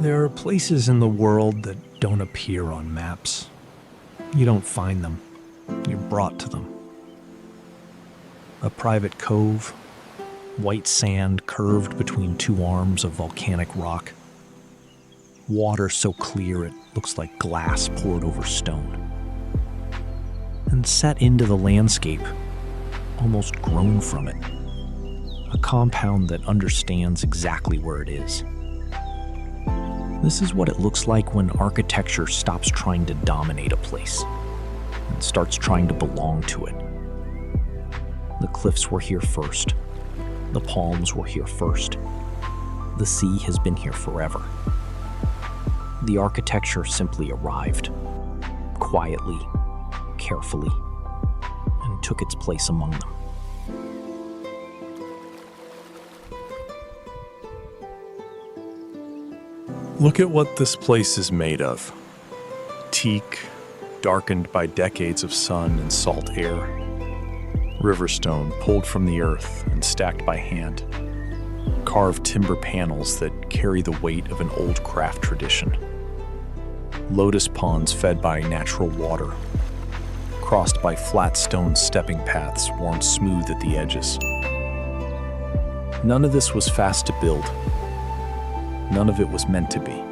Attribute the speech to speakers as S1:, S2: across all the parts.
S1: There are places in the world that don't appear on maps. You don't find them. You're brought to them. A private cove, white sand curved between two arms of volcanic rock. Water so clear it looks like glass poured over stone. And set into the landscape, almost grown from it. A compound that understands exactly where it is. This is what it looks like when architecture stops trying to dominate a place and starts trying to belong to it. The cliffs were here first. The palms were here first. The sea has been here forever. The architecture simply arrived, quietly, carefully, and took its place among them.
S2: Look at what this place is made of. Teak, darkened by decades of sun and salt air. Riverstone pulled from the earth and stacked by hand. Carved timber panels that carry the weight of an old craft tradition. Lotus ponds fed by natural water, crossed by flat stone stepping paths worn smooth at the edges. None of this was fast to build. None of it was meant to be.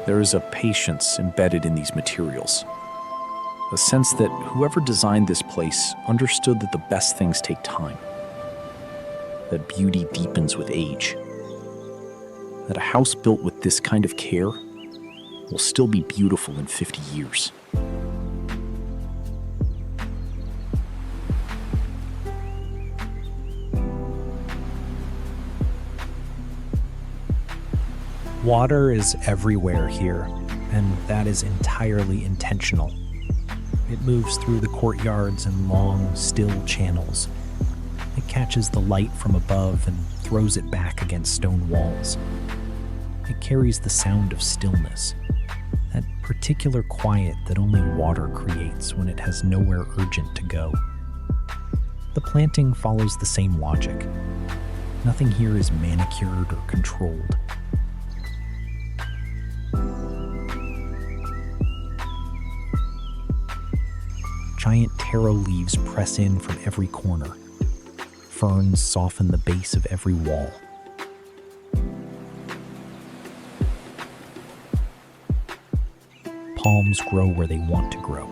S2: There is a patience embedded in these materials, a sense that whoever designed this place understood that the best things take time, that beauty deepens with age, that a house built with this kind of care will still be beautiful in 50 years.
S1: Water is everywhere here, and that is entirely intentional. It moves through the courtyards in long, still channels. It catches the light from above and throws it back against stone walls. It carries the sound of stillness, that particular quiet that only water creates when it has nowhere urgent to go. The planting follows the same logic. Nothing here is manicured or controlled. Giant taro leaves press in from every corner. Ferns soften the base of every wall. Palms grow where they want to grow.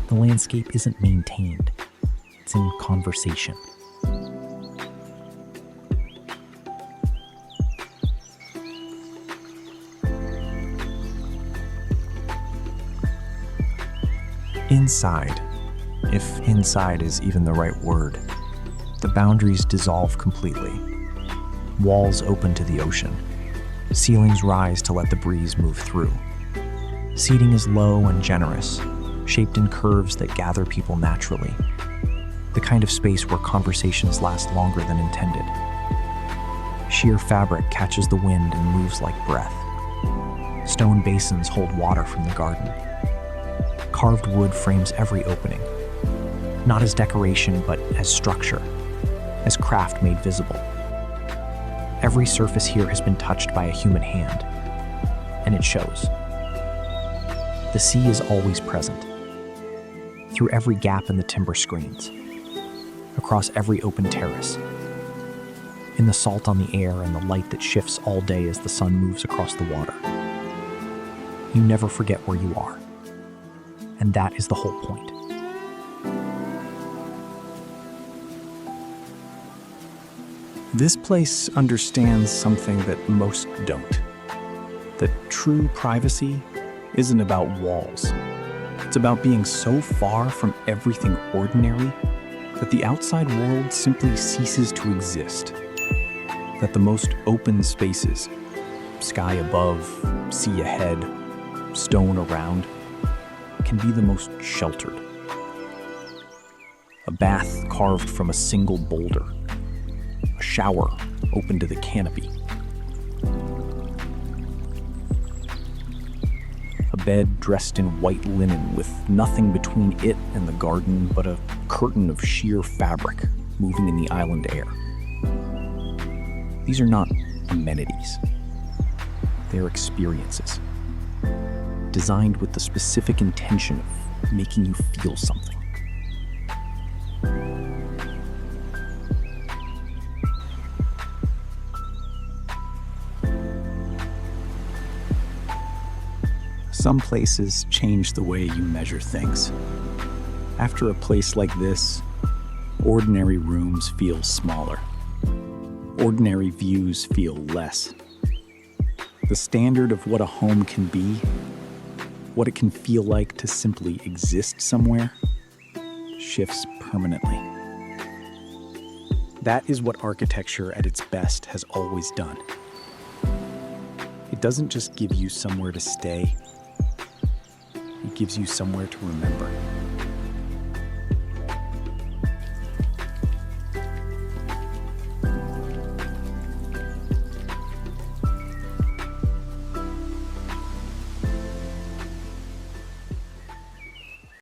S1: The landscape isn't maintained. It's in conversation. Inside, if inside is even the right word, the boundaries dissolve completely. Walls open to the ocean. Ceilings rise to let the breeze move through. Seating is low and generous, shaped in curves that gather people naturally. The kind of space where conversations last longer than intended. Sheer fabric catches the wind and moves like breath. Stone basins hold water from the garden. Carved wood frames every opening, not as decoration, but as structure, as craft made visible. Every surface here has been touched by a human hand, and it shows. The sea is always present, through every gap in the timber screens, across every open terrace, in the salt on the air and the light that shifts all day as the sun moves across the water. You never forget where you are. And that is the whole point.
S2: This place understands something that most don't. That true privacy isn't about walls. It's about being so far from everything ordinary that the outside world simply ceases to exist. That the most open spaces, sky above, sea ahead, stone around, can be the most sheltered. A bath carved from a single boulder. A shower open to the canopy. A bed dressed in white linen with nothing between it and the garden but a curtain of sheer fabric moving in the island air. These are not amenities. They're experiences, designed with the specific intention of making you feel something. Some places change the way you measure things. After a place like this, ordinary rooms feel smaller. Ordinary views feel less. The standard of what a home can be, what it can feel like to simply exist somewhere, shifts permanently. That is what architecture at its best has always done. It doesn't just give you somewhere to stay, it gives you somewhere to remember.